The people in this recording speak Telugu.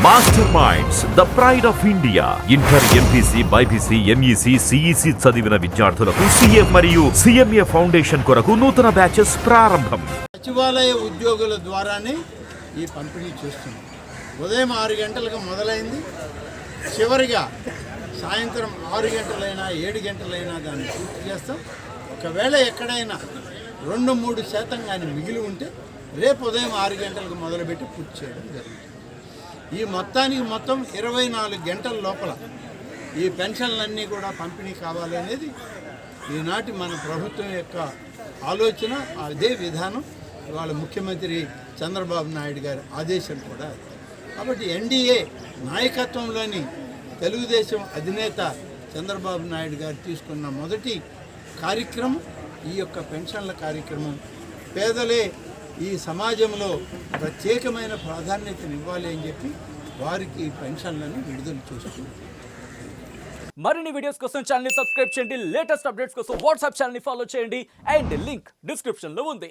Master minds the pride of India. Inter, MPC, BiPC, MEC, CEC చదివిన విద్యార్థులకు సీఏ మరియు సిఎంఏ ఫౌండేషన్ కొరకు నూతన బ్యాచెస్ ప్రారంభం. సచివాలయ ఉద్యోగుల ద్వారానే ఈ పంపిణీ చేస్తున్నాం. ఉదయం 6 గంటలకు మొదలైంది. చివరిగా సాయంత్రం 6 గంటలైనా 7 గంటలైనా దాన్ని పూర్తి చేస్తాం. ఒకవేళ ఎక్కడైనా 2-3% కానీ మిగిలి ఉంటే రేపు ఉదయం 6 గంటలకు మొదలుపెట్టి పూర్తి చేయడం జరుగుతుంది. ఈ మొత్తానికి మొత్తం 24 గంటల లోపల ఈ పెన్షన్లన్నీ కూడా పంపిణీ కావాలి అనేది ఈనాటి మన ప్రభుత్వం యొక్క ఆలోచన. అదే విధానం ఇవాళ ముఖ్యమంత్రి చంద్రబాబు నాయుడు గారి ఆదేశం కూడా. కాబట్టి ఎన్డీఏ నాయకత్వంలోని తెలుగుదేశం అధినేత చంద్రబాబు నాయుడు గారు తీసుకున్న మొదటి కార్యక్రమం ఈ యొక్క పెన్షన్ల కార్యక్రమం. పేదలే ఈ సమాజంలో ప్రత్యేకమైన ప్రాధాన్యతనివ్వాలి అని చెప్పి వారికి పెన్షన్లను విడుదల చేస్తూ మరిన్ని వీడియోస్ కోసం ఛానల్ ని సబ్స్క్రైబ్ చేయండి. లేటెస్ట్ అప్డేట్స్ కోసం వాట్సాప్ ఛానల్ ని ఫాలో చేయండి. అండ్ లింక్ డిస్క్రిప్షన్ లో ఉంది.